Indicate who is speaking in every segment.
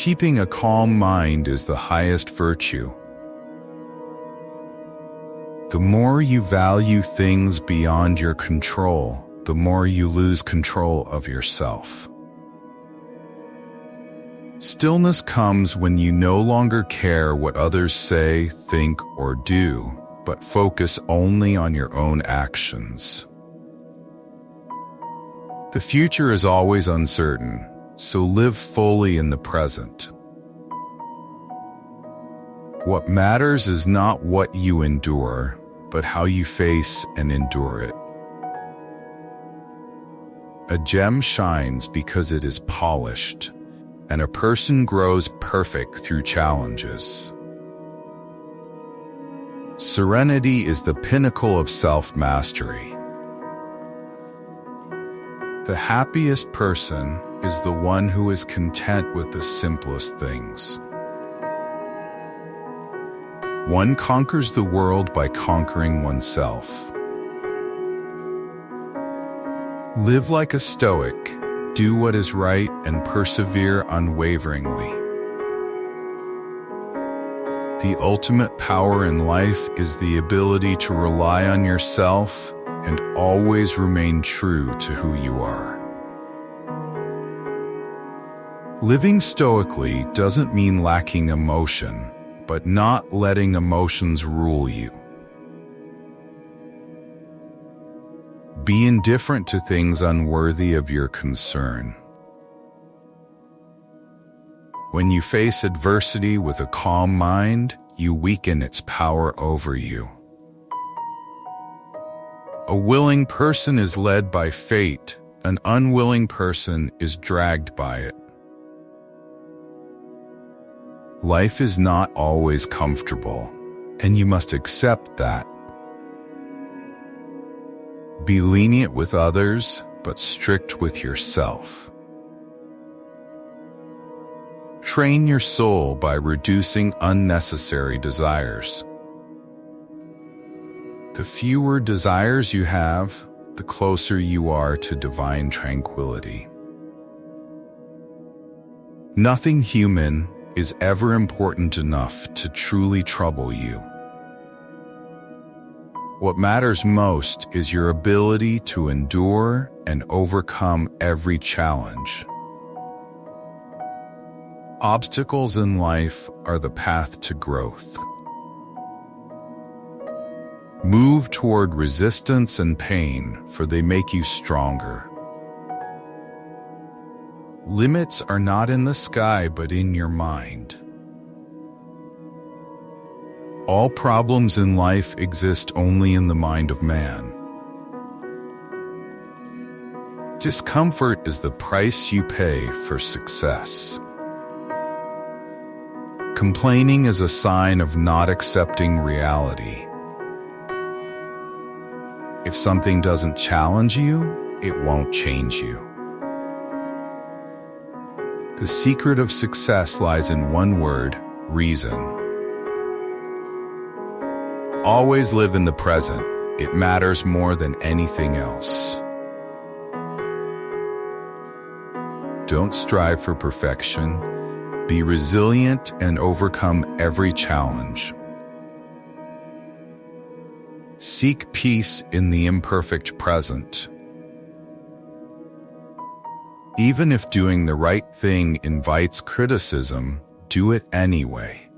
Speaker 1: Keeping a calm mind is the highest virtue. The more you value things beyond your control, the more you lose control of yourself. Stillness comes when you no longer care what others say, think, or do, but focus only on your own actions. The future is always uncertain, so live fully in the present. What matters is not what you endure, but how you face and endure it. A gem shines because it is polished, and a person grows perfect through challenges. Serenity is the pinnacle of self-mastery. The happiest person is the one who is content with the simplest things. One conquers the world by conquering oneself. Live like a Stoic, do what is right, and persevere unwaveringly. The ultimate power in life is the ability to rely on yourself and always remain true to who you are. Living stoically doesn't mean lacking emotion, but not letting emotions rule you. Be indifferent to things unworthy of your concern. When you face adversity with a calm mind, you weaken its power over you. A willing person is led by fate, an unwilling person is dragged by it. Life is not always comfortable, and you must accept that. Be lenient with others, but strict with yourself. Train your soul by reducing unnecessary desires. The fewer desires you have, the closer you are to divine tranquility. Nothing human is ever important enough to truly trouble you. What matters most is your ability to endure and overcome every challenge. Obstacles in life are the path to growth. Move toward resistance and pain, for they make you stronger. Limits are not in the sky, but in your mind. All problems in life exist only in the mind of man. Discomfort is the price you pay for success. Complaining is a sign of not accepting reality. If something doesn't challenge you, it won't change you. The secret of success lies in one word: reason. Always live in the present. It matters more than anything else. Don't strive for perfection. Be resilient and overcome every challenge. Seek peace in the imperfect present. Even if doing the right thing invites criticism, do it anyway.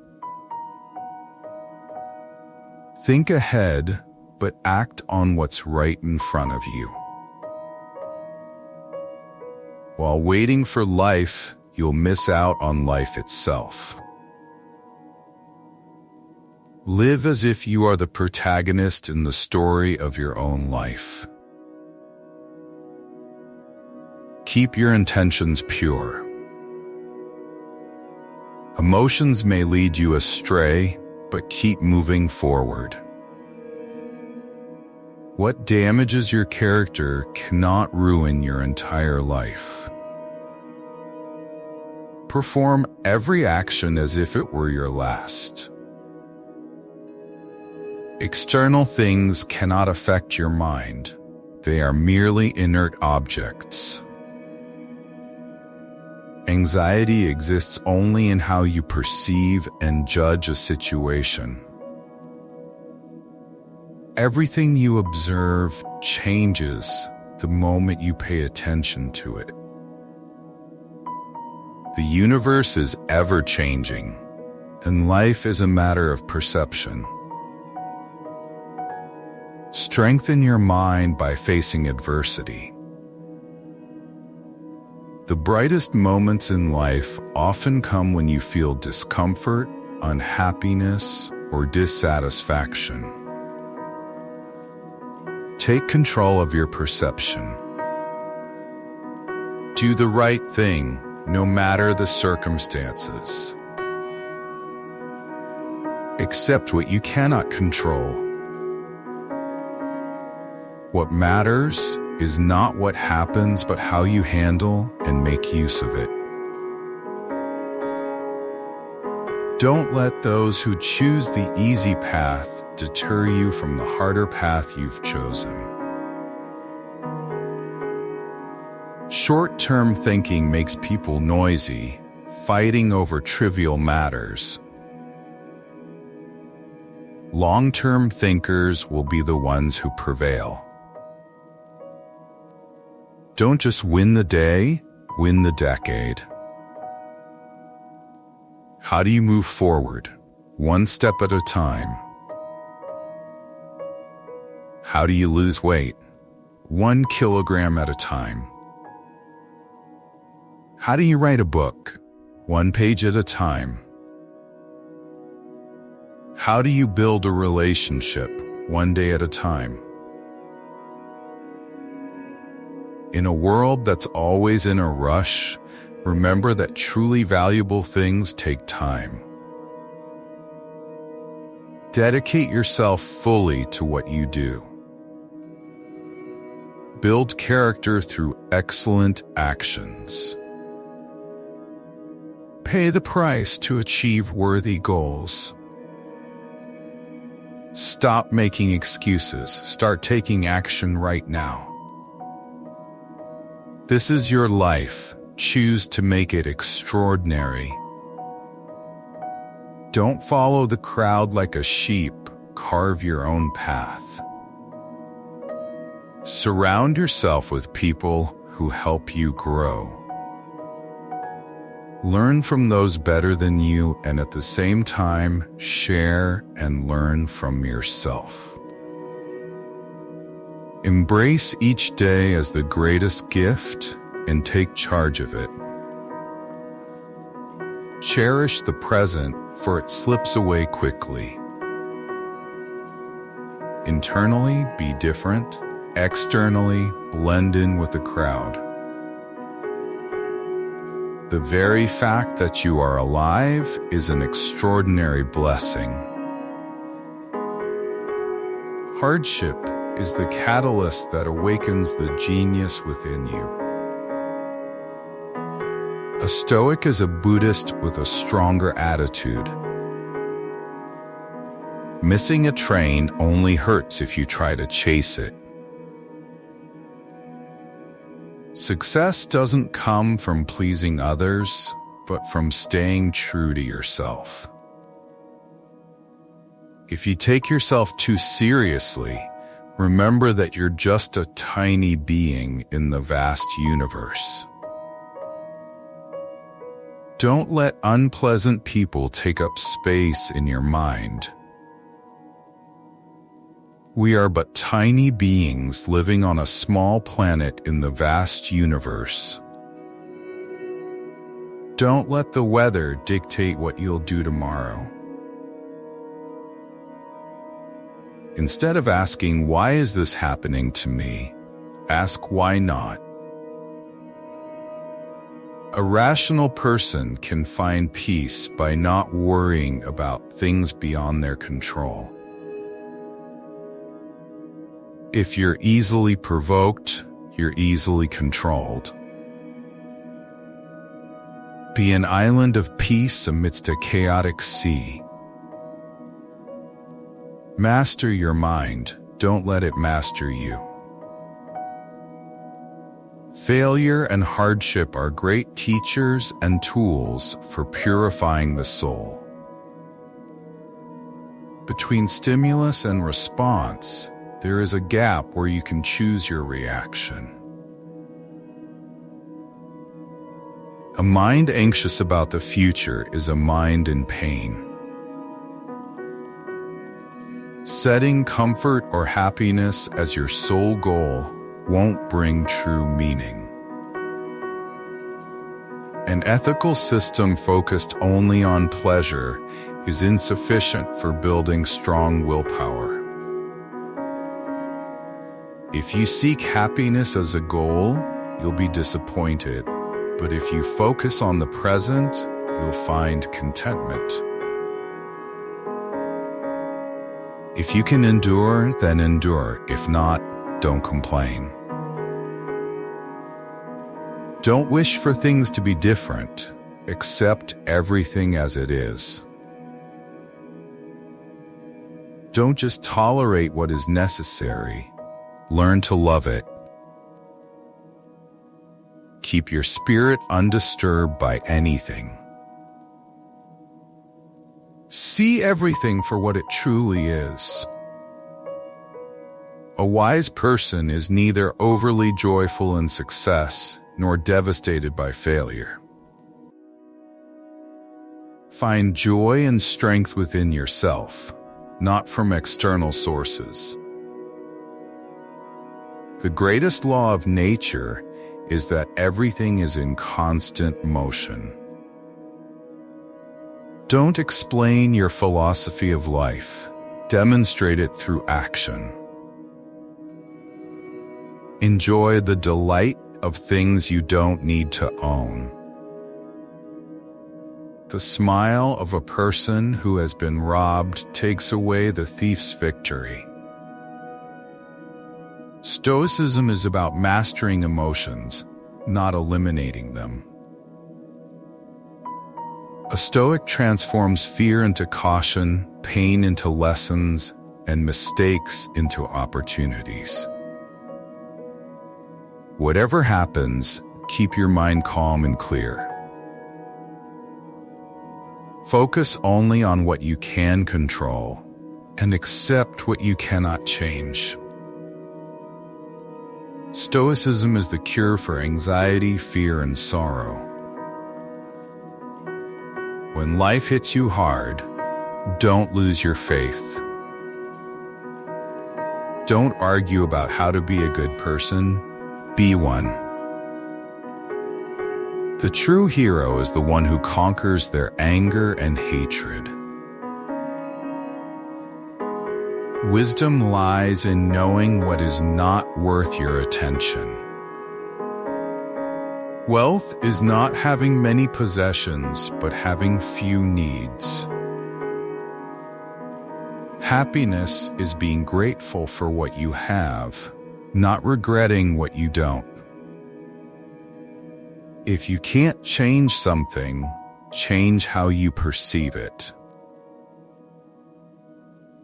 Speaker 1: Think ahead, but act on what's right in front of you. While waiting for life, you'll miss out on life itself. Live as if you are the protagonist in the story of your own life. Keep your intentions pure. Emotions may lead you astray, but keep moving forward. What damages your character cannot ruin your entire life. Perform every action as if it were your last. External things cannot affect your mind. They are merely inert objects. Anxiety exists only in how you perceive and judge a situation. Everything you observe changes the moment you pay attention to it. The universe is ever-changing, and life is a matter of perception. Strengthen your mind by facing adversity. The brightest moments in life often come when you feel discomfort, unhappiness, or dissatisfaction. Take control of your perception. Do the right thing, no matter the circumstances. Accept what you cannot control. What matters is not what happens, but how you handle and make use of it. Don't let those who choose the easy path deter you from the harder path you've chosen. Short-term thinking makes people noisy, fighting over trivial matters. Long-term thinkers will be the ones who prevail. Don't just win the day, win the decade. How do you move forward? One step at a time. How do you lose weight? 1 kilogram at a time. How do you write a book? 1 page at a time. How do you build a relationship? 1 day at a time. In a world that's always in a rush, remember that truly valuable things take time. Dedicate yourself fully to what you do. Build character through excellent actions. Pay the price to achieve worthy goals. Stop making excuses. Start taking action right now. This is your life. Choose to make it extraordinary. Don't follow the crowd like a sheep. Carve your own path. Surround yourself with people who help you grow. Learn from those better than you, and at the same time, share and learn from yourself. Embrace each day as the greatest gift and take charge of it. Cherish the present, for it slips away quickly. Internally, be different. Externally, blend in with the crowd. The very fact that you are alive is an extraordinary blessing. Hardship is the catalyst that awakens the genius within you. A Stoic is a Buddhist with a stronger attitude. Missing a train only hurts if you try to chase it. Success doesn't come from pleasing others, but from staying true to yourself. If you take yourself too seriously, remember that you're just a tiny being in the vast universe. Don't let unpleasant people take up space in your mind. We are but tiny beings living on a small planet in the vast universe. Don't let the weather dictate what you'll do tomorrow. Instead of asking, "Why is this happening to me?" ask, "Why not?" A rational person can find peace by not worrying about things beyond their control. If you're easily provoked, you're easily controlled. Be an island of peace amidst a chaotic sea. Master your mind, don't let it master you. Failure and hardship are great teachers and tools for purifying the soul. Between stimulus and response, there is a gap where you can choose your reaction. A mind anxious about the future is a mind in pain. Setting comfort or happiness as your sole goal won't bring true meaning. An ethical system focused only on pleasure is insufficient for building strong willpower. If you seek happiness as a goal, you'll be disappointed, but if you focus on the present, you'll find contentment. If you can endure, then endure. If not, don't complain. Don't wish for things to be different. Accept everything as it is. Don't just tolerate what is necessary. Learn to love it. Keep your spirit undisturbed by anything. See everything for what it truly is. A wise person is neither overly joyful in success nor devastated by failure. Find joy and strength within yourself, not from external sources. The greatest law of nature is that everything is in constant motion. Don't explain your philosophy of life. Demonstrate it through action. Enjoy the delight of things you don't need to own. The smile of a person who has been robbed takes away the thief's victory. Stoicism is about mastering emotions, not eliminating them. A Stoic transforms fear into caution, pain into lessons, and mistakes into opportunities. Whatever happens, keep your mind calm and clear. Focus only on what you can control, and accept what you cannot change. Stoicism is the cure for anxiety, fear, and sorrow. When life hits you hard, don't lose your faith. Don't argue about how to be a good person. Be one. The true hero is the one who conquers their anger and hatred. Wisdom lies in knowing what is not worth your attention. Wealth is not having many possessions, but having few needs. Happiness is being grateful for what you have, not regretting what you don't. If you can't change something, change how you perceive it.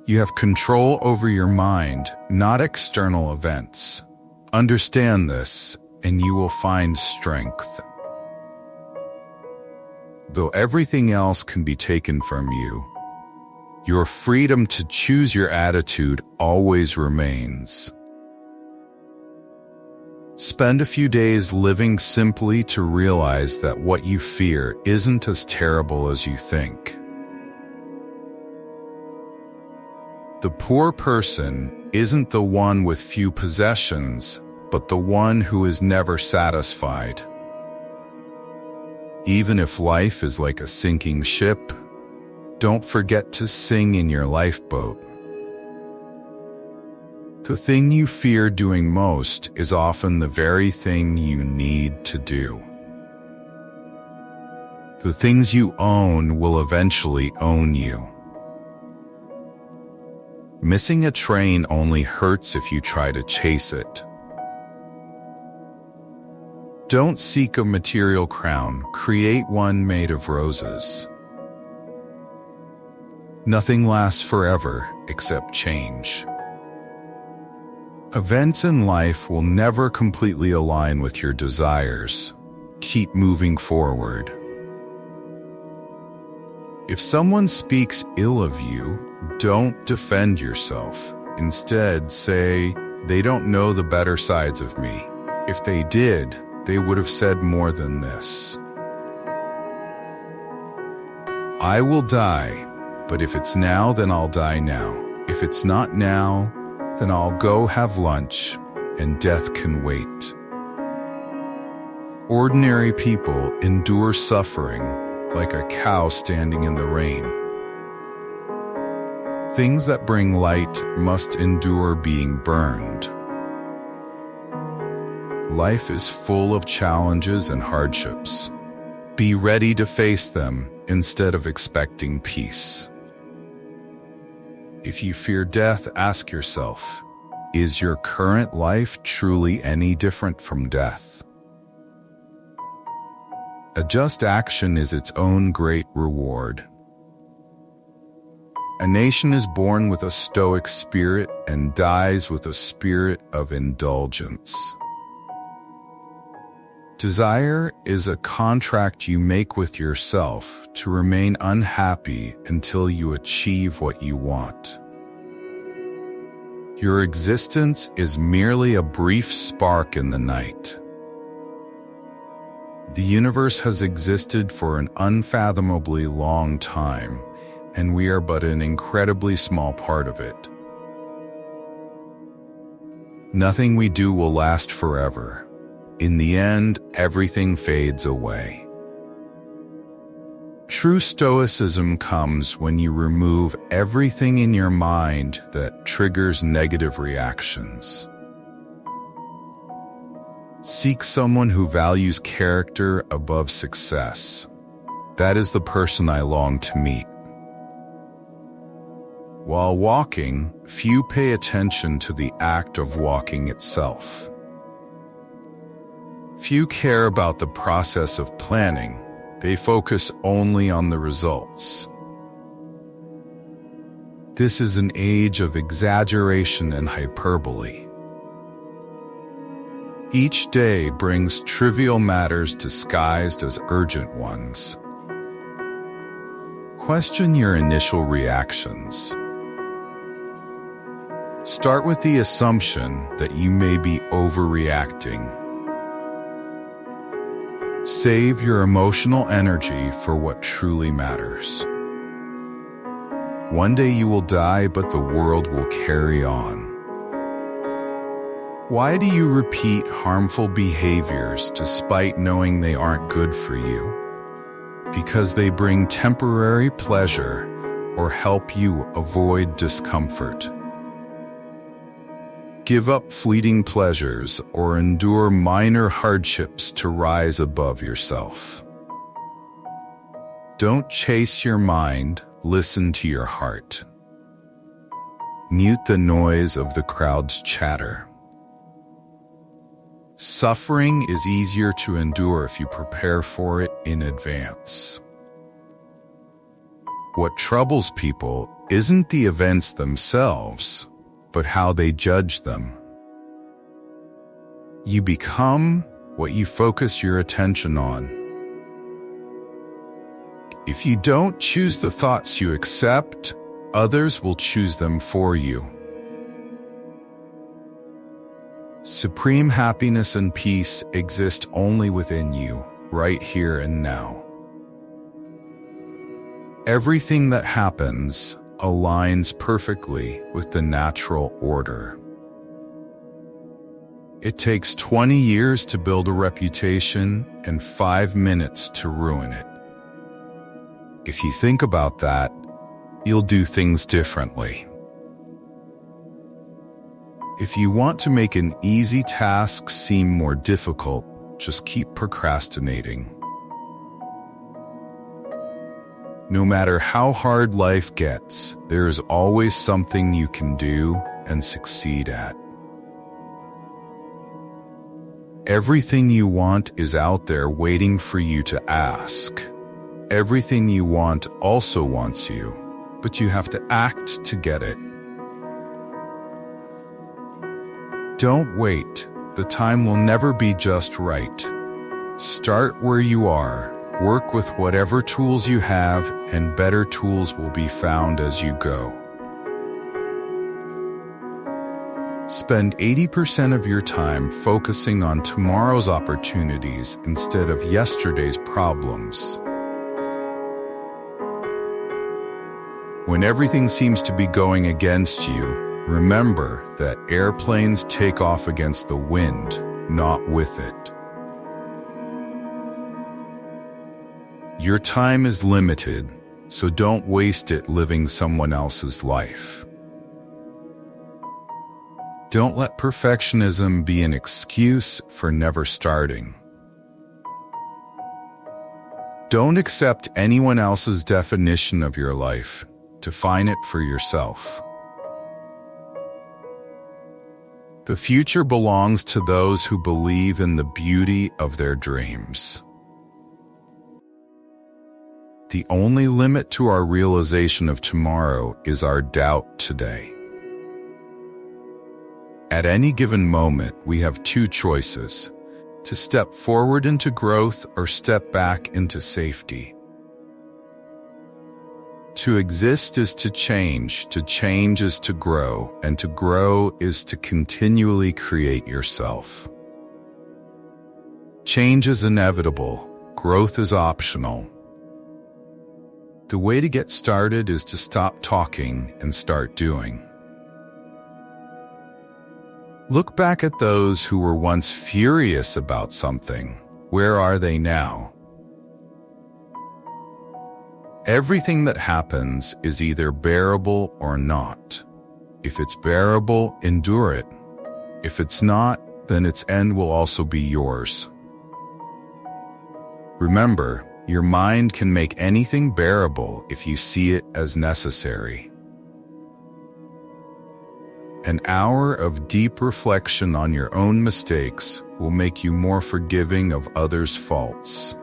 Speaker 1: You have control over your mind, not external events. Understand this, and you will find strength. Though everything else can be taken from you, your freedom to choose your attitude always remains. Spend a few days living simply to realize that what you fear isn't as terrible as you think. The poor person isn't the one with few possessions, but the one who is never satisfied. Even if life is like a sinking ship, don't forget to sing in your lifeboat. The thing you fear doing most is often the very thing you need to do. The things you own will eventually own you. Missing a train only hurts if you try to chase it. Don't seek a material crown, create one made of roses. Nothing lasts forever except change. Events in life will never completely align with your desires. Keep moving forward. If someone speaks ill of you, don't defend yourself. Instead, say, "They don't know the better sides of me. If they did, they would have said more than this. I will die, but if it's now, then I'll die now. If it's not now, then I'll go have lunch, and death can wait." Ordinary people endure suffering like a cow standing in the rain. Things that bring light must endure being burned. Life is full of challenges and hardships. Be ready to face them instead of expecting peace. If you fear death, ask yourself, is your current life truly any different from death? A just action is its own great reward. A nation is born with a stoic spirit and dies with a spirit of indulgence. Desire is a contract you make with yourself to remain unhappy until you achieve what you want. Your existence is merely a brief spark in the night. The universe has existed for an unfathomably long time, and we are but an incredibly small part of it. Nothing we do will last forever. In the end, everything fades away. True stoicism comes when you remove everything in your mind that triggers negative reactions. Seek someone who values character above success. That is the person I long to meet. While walking, few pay attention to the act of walking itself. Few care about the process of planning. They focus only on the results. This is an age of exaggeration and hyperbole. Each day brings trivial matters disguised as urgent ones. Question your initial reactions. Start with the assumption that you may be overreacting. Save your emotional energy for what truly matters. One day you will die, but the world will carry on. Why do you repeat harmful behaviors despite knowing they aren't good for you? Because they bring temporary pleasure or help you avoid discomfort. Give up fleeting pleasures or endure minor hardships to rise above yourself. Don't chase your mind, listen to your heart. Mute the noise of the crowd's chatter. Suffering is easier to endure if you prepare for it in advance. What troubles people isn't the events themselves, but how they judge them. You become what you focus your attention on. If you don't choose the thoughts you accept, others will choose them for you. Supreme happiness and peace exist only within you, right here and now. Everything that happens aligns perfectly with the natural order. It takes 20 years to build a reputation and 5 minutes to ruin it. If you think about that, you'll do things differently. If you want to make an easy task seem more difficult, just keep procrastinating. No matter how hard life gets, there is always something you can do and succeed at. Everything you want is out there waiting for you to ask. Everything you want also wants you, but you have to act to get it. Don't wait. The time will never be just right. Start where you are. Work with whatever tools you have, and better tools will be found as you go. Spend 80% of your time focusing on tomorrow's opportunities instead of yesterday's problems. When everything seems to be going against you, remember that airplanes take off against the wind, not with it. Your time is limited, so don't waste it living someone else's life. Don't let perfectionism be an excuse for never starting. Don't accept anyone else's definition of your life. Define it for yourself. The future belongs to those who believe in the beauty of their dreams. The only limit to our realization of tomorrow is our doubt today. At any given moment, we have two choices: to step forward into growth or step back into safety. To exist is to change is to grow, and to grow is to continually create yourself. Change is inevitable, growth is optional. The way to get started is to stop talking and start doing. Look back at those who were once furious about something. Where are they now? Everything that happens is either bearable or not. If it's bearable, endure it. If it's not, then its end will also be yours. Remember, your mind can make anything bearable if you see it as necessary. An hour of deep reflection on your own mistakes will make you more forgiving of others' faults.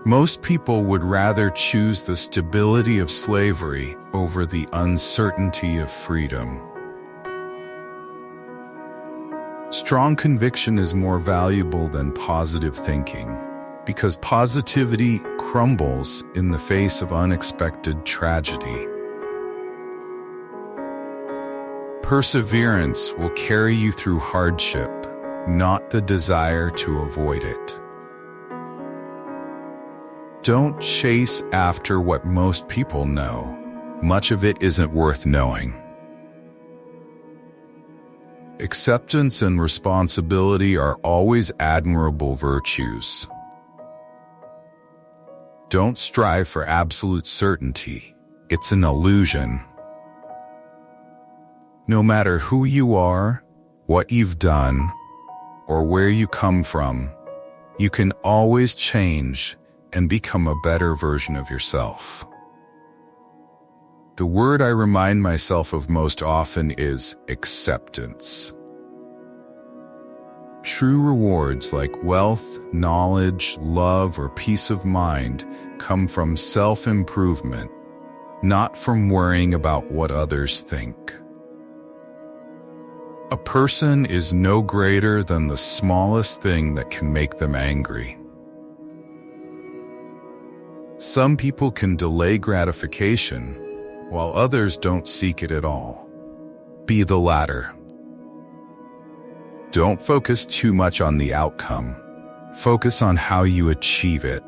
Speaker 1: Most people would rather choose the stability of slavery over the uncertainty of freedom. Strong conviction is more valuable than positive thinking, because positivity crumbles in the face of unexpected tragedy. Perseverance will carry you through hardship, not the desire to avoid it. Don't chase after what most people know. Much of it isn't worth knowing. Acceptance and responsibility are always admirable virtues. Don't strive for absolute certainty. It's an illusion. No matter who you are, what you've done, or where you come from, you can always change and become a better version of yourself. The word I remind myself of most often is acceptance. True rewards like wealth, knowledge, love, or peace of mind come from self-improvement, not from worrying about what others think. A person is no greater than the smallest thing that can make them angry. Some people can delay gratification, while others don't seek it at all. Be the latter. Don't focus too much on the outcome. Focus on how you achieve it.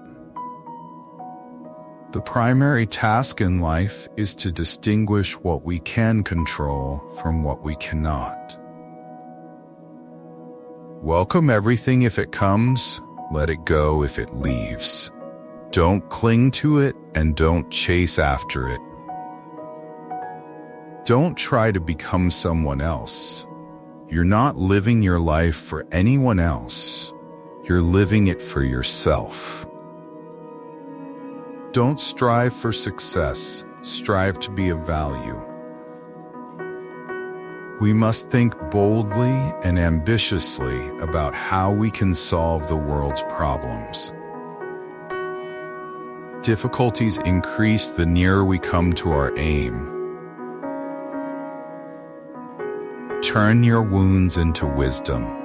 Speaker 1: The primary task in life is to distinguish what we can control from what we cannot. Welcome everything if it comes, let it go if it leaves. Don't cling to it and don't chase after it. Don't try to become someone else. You're not living your life for anyone else. You're living it for yourself. Don't strive for success. Strive to be of value. We must think boldly and ambitiously about how we can solve the world's problems. Difficulties increase the nearer we come to our aim. Turn your wounds into wisdom.